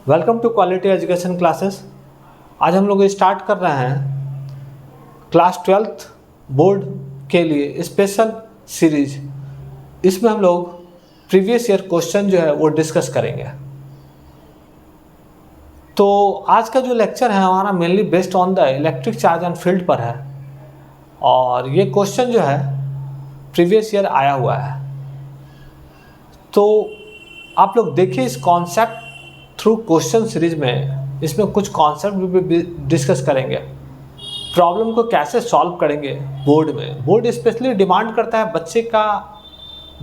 Welcome to quality education classes. आज हम लोग स्टार्ट कर रहे हैं क्लास 12th बोर्ड के लिए स्पेशल सीरीज। इसमें हम लोग प्रीवियस ईयर क्वेश्चन जो है वो डिस्कस करेंगे। तो आज का जो लेक्चर है हमारा mainly based on the electric charge and field पर है, और ये क्वेश्चन जो है प्रीवियस ईयर आया हुआ है। तो आप लोग देखिए इस कॉन्सेप्ट थ्रू क्वेश्चन सीरीज में, इसमें कुछ कॉन्सेप्ट भी डिस्कस करेंगे, प्रॉब्लम को कैसे सॉल्व करेंगे बोर्ड में। बोर्ड स्पेशली डिमांड करता है बच्चे का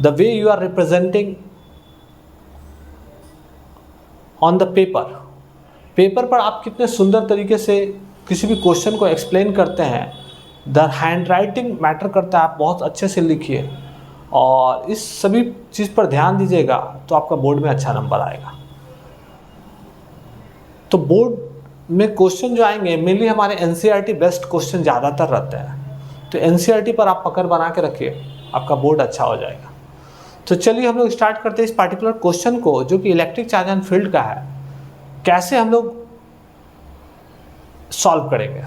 the way you are representing on the paper पर आप कितने सुंदर तरीके से किसी भी क्वेश्चन को एक्सप्लेन करते हैं। द हैंड राइटिंग मैटर करता है, आप बहुत अच्छे से लिखिए और इस सभी चीज़ पर ध्यान दीजिएगा तो आपका बोर्ड में अच्छा नंबर आएगा। तो बोर्ड में क्वेश्चन जो आएंगे मेनली हमारे एनसीईआरटी बेस्ड क्वेश्चन ज़्यादातर रहते हैं। तो एनसीईआरटी पर आप पकड़ बना के रखिए, आपका बोर्ड अच्छा हो जाएगा। तो चलिए हम लोग स्टार्ट करते हैं इस पार्टिकुलर क्वेश्चन को, जो कि इलेक्ट्रिक चार्ज एंड फील्ड का है। कैसे हम लोग सॉल्व करेंगे।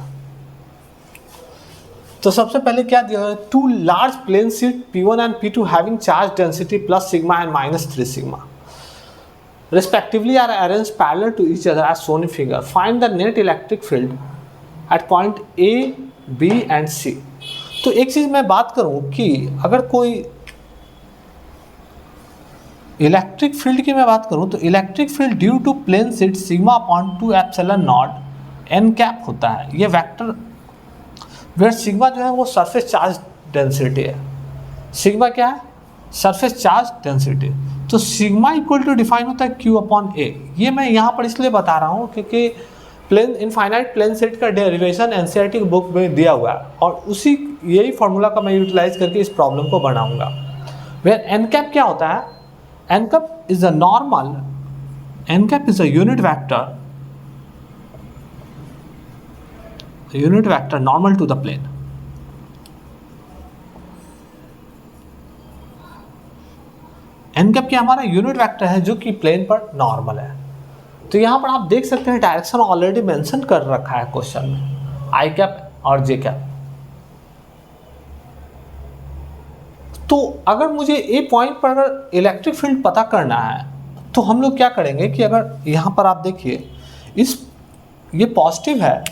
तो सबसे पहले क्या दिया है, two large plane sheet P1 and P2 having charge density plus sigma and -3 sigma respectively are arranged parallel to each other as shown in figure. Find the net electric field at point A, B and C. तो एक चीज़ मैं बात करूं कि अगर कोई electric field की मैं बात करूं तो electric field due to plane sheet sigma upon 2 epsilon naught N cap होता है। ये वेक्टर वेयर सिग्मा जो है वो सरफेस चार्ज डेंसिटी है। सिग्मा क्या है? Surface charge density. तो सिग्मा इक्वल टू डिफाइन होता है Q अपॉन A। ये मैं यहाँ पर इसलिए बता रहा हूँ क्योंकि प्लेन इनफाइनाइट प्लेन सेट का डेरिवेशन एनसीईआरटी की बुक में दिया हुआ है, और उसी यही फॉर्मूला का मैं यूटिलाइज करके इस प्रॉब्लम को बनाऊंगा। वेयर एन कैप क्या होता है? N cap is a normal, N cap is a unit vector normal to the plane. N cap क्या हमारा यूनिट वेक्टर है जो कि प्लेन पर नॉर्मल है। तो यहाँ पर आप देख सकते हैं डायरेक्शन ऑलरेडी मेंशन कर रखा है क्वेश्चन में, आई कैप और जे कैप। तो अगर मुझे ए पॉइंट पर अगर इलेक्ट्रिक फील्ड पता करना है तो हम लोग क्या करेंगे कि अगर यहाँ पर आप देखिए ये पॉजिटिव है,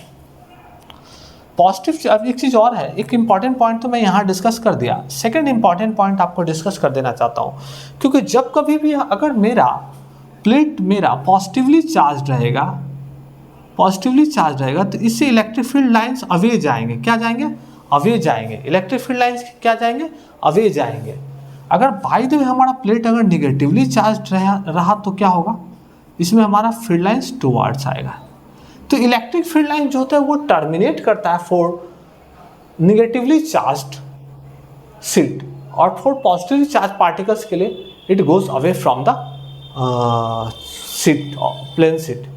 पॉजिटिव। अब एक चीज़ और है, एक इंपॉर्टेंट पॉइंट तो मैं यहाँ डिस्कस कर दिया, सेकंड इंपॉर्टेंट पॉइंट आपको डिस्कस कर देना चाहता हूँ। क्योंकि जब कभी भी अगर प्लेट मेरा पॉजिटिवली चार्ज रहेगा तो इससे इलेक्ट्रिक फील्ड लाइंस अवे जाएंगे। क्या जाएंगे? अवे जाएंगे। इलेक्ट्रिक फील्ड लाइंस क्या जाएंगे? अवे जाएंगे। अगर बाय द वे हमारा प्लेट अगर निगेटिवली चार्ज रहा तो क्या होगा? इसमें हमारा फील्ड लाइंस टुवर्ड्स आएगा। तो इलेक्ट्रिक फील्ड लाइन जो होता है वो टर्मिनेट करता है फॉर निगेटिवली चार्ज्ड शीट, और फॉर पॉजिटिवली चार्ज पार्टिकल्स के लिए it goes away from the sheet, plane sheet.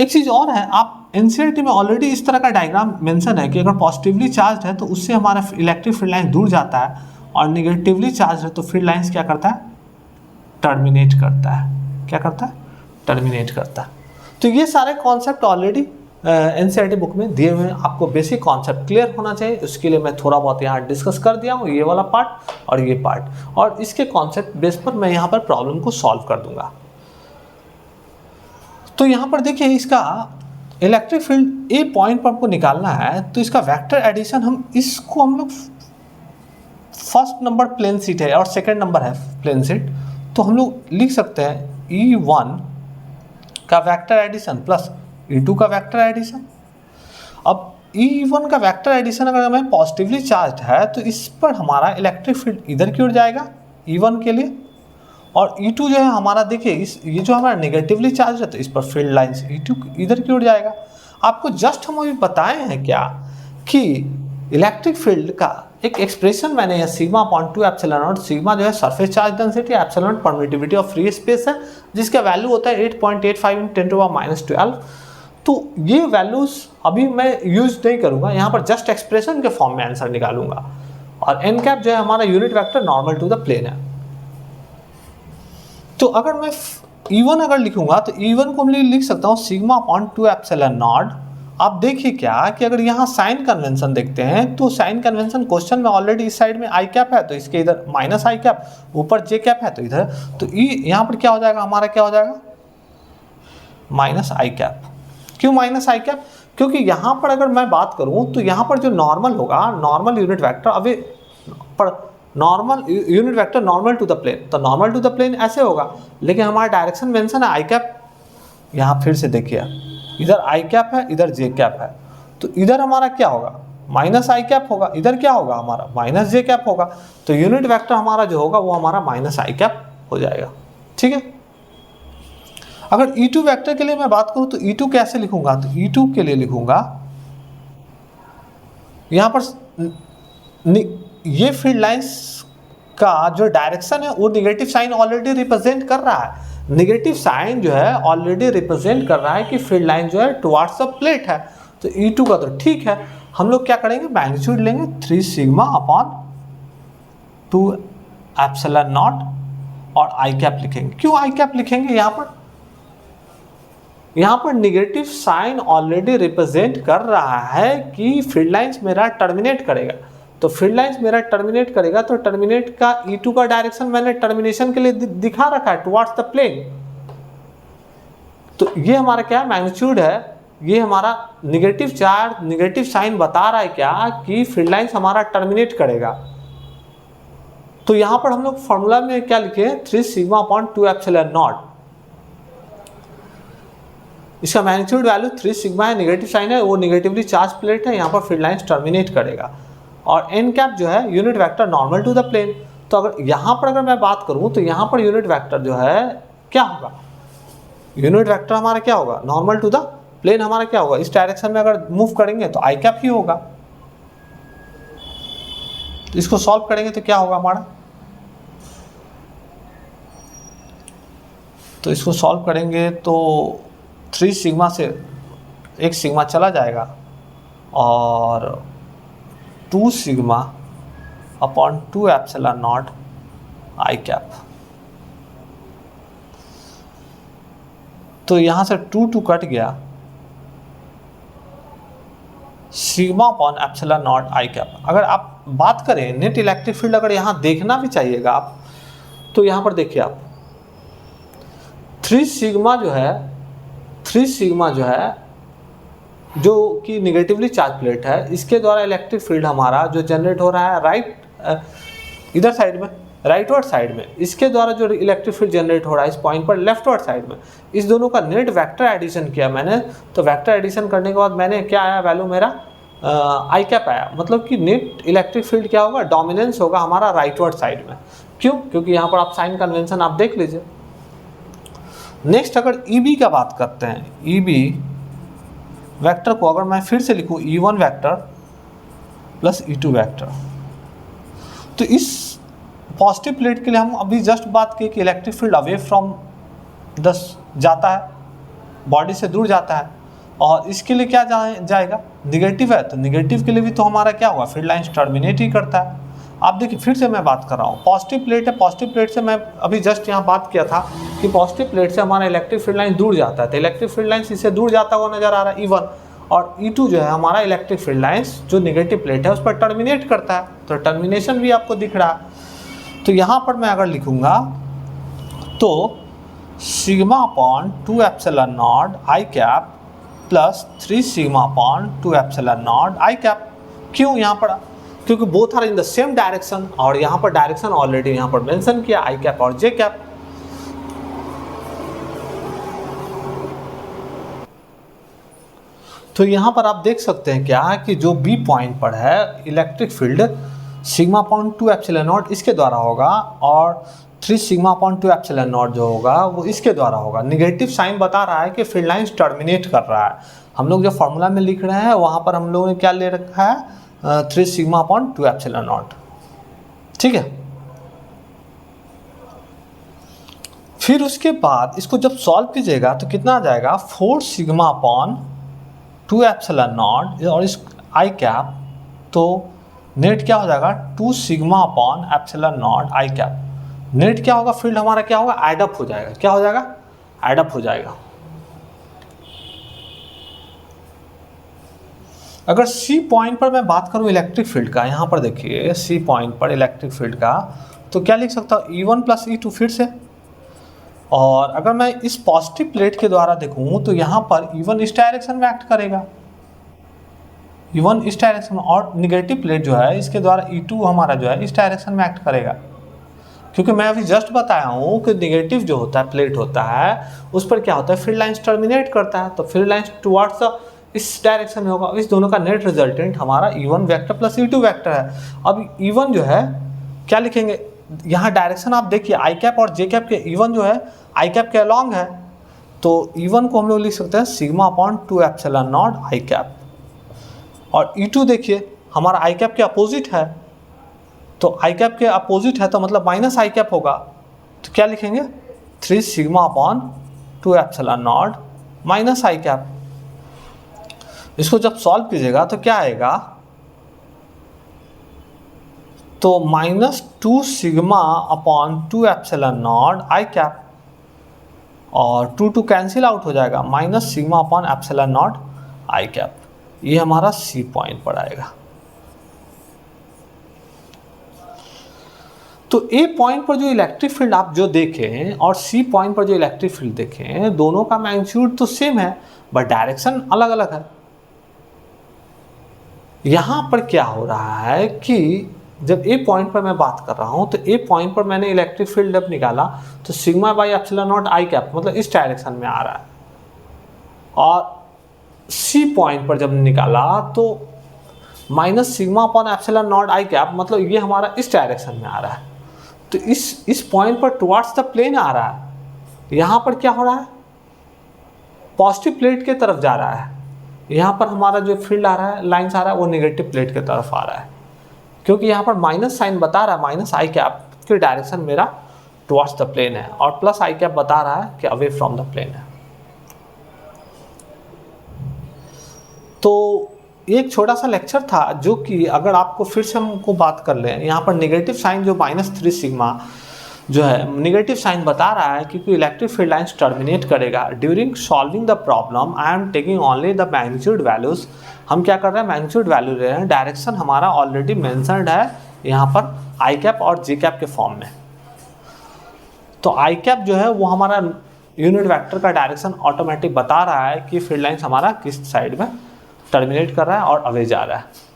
एक चीज़ और है, आप एनसीईआरटी में ऑलरेडी इस तरह का डायग्राम मेंशन है कि अगर पॉजिटिवली चार्ज है तो उससे हमारा इलेक्ट्रिक फील्ड लाइन दूर जाता है, और निगेटिवली चार्ज है तो फील्ड लाइंस क्या करता है? टर्मिनेट करता है। क्या करता है? टर्मिनेट करता है। तो ये सारे कॉन्सेप्ट ऑलरेडी एनसीईआरटी बुक में दिए हुए हैं। आपको बेसिक कॉन्सेप्ट क्लियर होना चाहिए, उसके लिए मैं थोड़ा बहुत यहाँ डिस्कस कर दिया हूँ, ये वाला पार्ट और ये पार्ट, और इसके कॉन्सेप्ट बेस पर मैं यहाँ पर प्रॉब्लम को सॉल्व कर दूंगा। तो यहाँ पर देखिए इसका इलेक्ट्रिक फील्ड ए पॉइंट पर आपको निकालना है, तो इसका वेक्टर एडिशन हम लोग फर्स्ट नंबर प्लेन शीट है और सेकेंड नंबर है प्लेन शीट, तो हम लोग लिख सकते हैं E1 का वेक्टर एडिशन प्लस E2 का वेक्टर एडिशन। अब E1 का वेक्टर एडिशन अगर हमें पॉजिटिवली चार्ज है तो इस पर हमारा इलेक्ट्रिक फील्ड इधर की ओर जाएगा E1 के लिए, और E2 जो है हमारा देखिए ये जो हमारा नेगेटिवली चार्ज है तो इस पर फील्ड लाइंस E2 इधर की ओर जाएगा। आपको जस्ट हम अभी बताए हैं क्या कि इलेक्ट्रिक फील्ड का एक एक्सप्रेशन मैंने यहाँ sigma upon 2 epsilon not, sigma जो है surface charge density, epsilon permittivity of free space है जिसका वैल्यू होता है 8.85 × 10⁻⁻12। तो ये वैल्यूज अभी मैं यूज नहीं करूँगा, यहाँ पर जस्ट एक्सप्रेशन के फॉर्म में आंसर निकालूंगा। और एन कैप जो है हमारा unit vector normal to the plane है। तो अगर मैं E1 अगर लिखूंगा तो E1 को मैं लिख सकता हूँ सिग्मा अपॉन 2 एप्सिलॉन नॉट। आप देखिए क्या कि अगर यहाँ साइन कन्वेंशन देखते हैं तो साइन कन्वेंशन क्वेश्चन में ऑलरेडी इस साइड में आई कैप है तो इसके इधर माइनस आई कैप, ऊपर जे कैप है तो इधर, तो यहाँ पर क्या हो जाएगा, हमारा क्या हो जाएगा, माइनस आई कैप। क्यों माइनस आई कैप? क्योंकि यहाँ पर अगर मैं बात करूँ तो यहाँ पर जो नॉर्मल होगा, नॉर्मल यूनिट वेक्टर अभी पर normal unit vector normal to the plane, तो नॉर्मल टू द प्लेन ऐसे होगा, लेकिन हमारा डायरेक्शन मेंशन है आई कैप। यहाँ फिर से देखिए, इधर आई कैप है, इधर जे कैप है, तो इधर हमारा क्या होगा, माइनस आई कैप होगा, इधर क्या होगा हमारा माइनस जे कैप होगा, तो यूनिट वेक्टर हमारा जो होगा वो हमारा माइनस आई कैप हो जाएगा। ठीक है। अगर E2 वेक्टर के लिए मैं बात करूं तो E2 कैसे लिखूंगा, तो E2 के लिए लिखूंगा यहां पर ये फील्ड लाइंस का जो डायरेक्शन है वो निगेटिव साइन ऑलरेडी रिप्रेजेंट कर रहा है। निगेटिव साइन जो है ऑलरेडी रिप्रेजेंट कर रहा है कि फील्ड लाइन जो है टुवार्ड्स द प्लेट है, तो E2 का तो ठीक है। हम लोग क्या करेंगे, मैग्नीट्यूड लेंगे 3 सिग्मा अपॉन 2 एप्सिलॉन नॉट और आई कैप लिखेंगे। क्यों आई कैप लिखेंगे, यहाँ पर निगेटिव साइन ऑलरेडी रिप्रेजेंट कर रहा है कि फील्ड लाइंस मेरा टर्मिनेट करेगा, तो फील्ड लाइंस मेरा टर्मिनेट करेगा, तो टर्मिनेट का E2 का डायरेक्शन मैंने टर्मिनेशन के लिए दिखा रखा है टुवार्ड्स द प्लेन। तो ये हमारा क्या मैग्नीट्यूड है, ये हमारा निगेटिव चार्ज निगेटिव साइन बता रहा है क्या कि फील्ड लाइंस हमारा टर्मिनेट करेगा। तो यहाँ पर हम लोग फॉर्मूला में क्या लिखे हैं, 3 सिग्मा अपॉन 2 एप्सिलॉन नॉट। इसका मैग्नीट्यूड वैल्यू 3 सिग्मा है, निगेटिव साइन है, वो निगेटिवली चार्ज प्लेट है, यहाँ पर फील्ड लाइंस टर्मिनेट करेगा। और एन कैप जो है unit vector normal to the plane. तो अगर यहाँ पर अगर मैं बात करूँ तो यहाँ पर यूनिट वेक्टर जो है क्या होगा, यूनिट वेक्टर हमारा क्या होगा, नॉर्मल टू द प्लेन हमारा क्या होगा, इस डायरेक्शन में अगर मूव करेंगे तो आई कैप ही होगा। तो इसको सॉल्व करेंगे तो क्या होगा हमारा, तो इसको सॉल्व करेंगे तो 3 सिग्मा से 1 सिग्मा चला जाएगा और 2 sigma upon 2 epsilon naught I cap. तो यहाँ से 2 कट गया, sigma upon epsilon naught I cap. अगर आप बात करें नेट इलेक्ट्रिक फील्ड, अगर यहाँ देखना भी चाहिएगा आप, तो यहाँ पर देखिए आप 3 सिग्मा जो है जो कि निगेटिवली चार्ज प्लेट है, इसके द्वारा इलेक्ट्रिक फील्ड हमारा जो जनरेट हो रहा है राइट इधर साइड में, राइटवर्ड साइड में, इसके द्वारा जो इलेक्ट्रिक फील्ड जनरेट हो रहा है इस पॉइंट पर लेफ्टवर्ड साइड में, इस दोनों का नेट वेक्टर एडिशन किया मैंने। तो वेक्टर एडिशन करने के बाद मैंने क्या आया वैल्यू, मेरा आई कैप आया, मतलब कि नेट इलेक्ट्रिक फील्ड क्या होगा, डोमिनेंस होगा हमारा राइटवर्ड साइड में। क्यों, क्योंकि यहाँ पर आप साइन कन्वेंशन आप देख लीजिए। नेक्स्ट अगर EB का बात करते हैं, EB वेक्टर को अगर मैं फिर से लिखूं E1 vector plus E2 vector, तो इस पॉजिटिव प्लेट के लिए हम अभी जस्ट बात की कि इलेक्ट्रिक फील्ड अवे फ्रॉम जाता है, बॉडी से दूर जाता है, और इसके लिए क्या जाएगा, निगेटिव है, तो निगेटिव के लिए भी तो हमारा क्या होगा, फील्ड लाइंस टर्मिनेट ही करता है। आप देखिए फिर से मैं बात कर रहा हूँ, पॉजिटिव प्लेट है, पॉजिटिव प्लेट से मैं अभी जस्ट यहाँ बात किया था कि पॉजिटिव प्लेट से हमारा इलेक्ट्रिक फील्ड लाइन दूर जाता है, तो इलेक्ट्रिक फील्ड लाइन्स इससे दूर जाता हुआ नजर आ रहा है E1, और E2 जो है हमारा इलेक्ट्रिक फील्ड लाइन्स जो निगेटिव प्लेट है उस पर टर्मिनेट करता है, तो टर्मिनेशन भी आपको दिख रहा है। तो यहाँ पर मैं अगर लिखूँगा तो sigma upon 2 epsilon naught I cap plus 3 sigma upon 2 epsilon naught I cap. क्यों यहाँ पर, क्योंकि both are in the same direction, और यहाँ पर डायरेक्शन ऑलरेडी यहाँ पर मेंशन किया आई कैप और जे कैप। तो यहाँ पर आप देख सकते हैं क्या कि जो B पॉइंट पर है electric field sigma upon 2 epsilon not इसके द्वारा होगा, और 3 सिग्मा अपॉन 2 एप्सिलॉन नॉट जो होगा वो इसके द्वारा होगा। निगेटिव साइन बता रहा है कि फील्ड लाइंस टर्मिनेट कर रहा है। हम लोग जो फॉर्मूला में लिख रहे हैं वहाँ पर हम लोगों ने क्या ले रखा है, 3 सिग्मा अपॉन 2 एप्सिलॉन नॉट। ठीक है, फिर उसके बाद इसको जब सॉल्व कीजिएगा तो कितना आ जाएगा, 4 सिग्मा अपॉन 2 एप्सिलॉन नॉट और इस आई कैप, तो नेट क्या हो जाएगा 2 sigma upon epsilon naught I cap. Net क्या होगा, फील्ड हमारा क्या होगा, एड अप हो जाएगा। क्या हो जाएगा, एडअप हो जाएगा। अगर सी पॉइंट पर मैं बात करूं इलेक्ट्रिक फील्ड का, यहाँ पर देखिए सी पॉइंट पर इलेक्ट्रिक फील्ड का, तो क्या लिख सकता हूँ E1 प्लस E2 फिर से। और अगर मैं इस पॉजिटिव प्लेट के द्वारा देखूं तो यहाँ पर E1 इस डायरेक्शन में एक्ट करेगा, E1 इस डायरेक्शन में, और निगेटिव प्लेट जो है इसके द्वारा E2 हमारा जो है इस डायरेक्शन में एक्ट करेगा। क्योंकि मैं अभी जस्ट बताया हूँ कि निगेटिव जो होता है प्लेट होता है उस पर क्या होता है, फील्ड लाइंस टर्मिनेट करता है, तो फील्ड लाइंस टुवर्ड्स इस डायरेक्शन में होगा। इस दोनों का नेट रिजल्टेंट हमारा E1 vector plus E2 vector है। अब E1 जो है क्या लिखेंगे, यहाँ डायरेक्शन आप देखिए आई कैप और जे कैप के, E1 जो है आई कैप के अलॉन्ग है, तो E1 को हम लोग लिख सकते हैं sigma upon 2 epsilon naught I cap. और E2 देखिए हमारा आई कैप के अपोजिट है, तो आई कैप के अपोजिट है तो मतलब माइनस आई कैप होगा, तो क्या लिखेंगे 3 sigma upon 2 epsilon not minus I cap. इसको जब सॉल्व कीजिएगा तो क्या आएगा, तो -2 sigma upon 2 epsilon naught I cap, और 2 कैंसिल आउट हो जाएगा, minus sigma upon epsilon naught I cap. ये हमारा सी पॉइंट पर आएगा। तो ए पॉइंट पर जो इलेक्ट्रिक फील्ड आप जो देखें और सी पॉइंट पर जो इलेक्ट्रिक फील्ड देखें, दोनों का मैग्नीट्यूड तो सेम है बट डायरेक्शन अलग अलग है। यहाँ पर क्या हो रहा है कि जब ए पॉइंट पर मैं बात कर रहा हूँ तो ए पॉइंट पर मैंने इलेक्ट्रिक फील्ड जब निकाला तो sigma by epsilon naught I cap मतलब इस डायरेक्शन में आ रहा है, और सी पॉइंट पर जब निकाला तो minus sigma upon epsilon naught I cap मतलब ये हमारा इस डायरेक्शन में आ रहा है। तो इस पॉइंट पर टुवर्ड्स द प्लेन आ रहा है। यहाँ पर क्या हो रहा है, पॉजिटिव प्लेट के तरफ जा रहा है। यहाँ पर हमारा जो फील्ड आ रहा है, लाइन्स आ रहा है, वो नेगेटिव प्लेट के तरफ आ रहा है, क्योंकि यहाँ पर माइनस साइन बता रहा है माइनस आई कैप की डायरेक्शन मेरा टुवर्ड्स द प्लेन है, और प्लस आई कैप बता रहा है कि अवे फ्रॉम द प्लेन है। तो एक छोटा सा लेक्चर था जो कि अगर आपको फिर से हमको बात कर लें, यहाँ पर नेगेटिव साइन जो -3 सिग्मा जो है नेगेटिव साइन बता रहा है क्योंकि इलेक्ट्रिक फील्ड लाइंस टर्मिनेट करेगा। During solving the problem I am taking only the magnitude values. हम क्या कर रहे हैं, मैग्नीट्यूड वैल्यू ले रहे हैं, डायरेक्शन हमारा ऑलरेडी मेंशन्ड है यहाँ पर आई कैप और जे कैप के फॉर्म में। तो आई कैप जो है वो हमारा यूनिट वेक्टर का डायरेक्शन ऑटोमेटिक बता रहा है कि फील्ड लाइंस हमारा किस साइड में टर्मिनेट कर रहा है और अवे जा रहा है।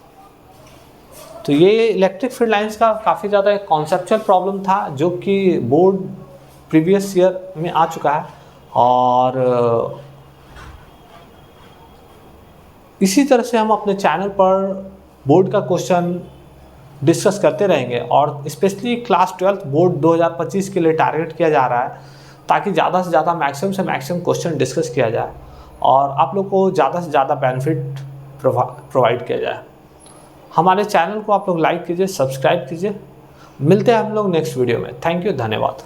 तो ये इलेक्ट्रिक फील्ड लाइंस का काफ़ी ज़्यादा एक कॉन्सेप्चुअल प्रॉब्लम था जो कि बोर्ड प्रीवियस ईयर में आ चुका है, और इसी तरह से हम अपने चैनल पर बोर्ड का क्वेश्चन डिस्कस करते रहेंगे, और स्पेशली क्लास 12 बोर्ड 2025 के लिए टारगेट किया जा रहा है ताकि ज़्यादा से ज़्यादा मैक्सिमम से मैक्सिमम क्वेश्चन डिस्कस किया जाए और आप लोग को ज़्यादा से ज़्यादा बेनिफिट प्रोवाइड किया जाए। हमारे चैनल को आप लोग लाइक कीजिए, सब्सक्राइब कीजिए। मिलते हैं हम लोग नेक्स्ट वीडियो में। थैंक यू, धन्यवाद।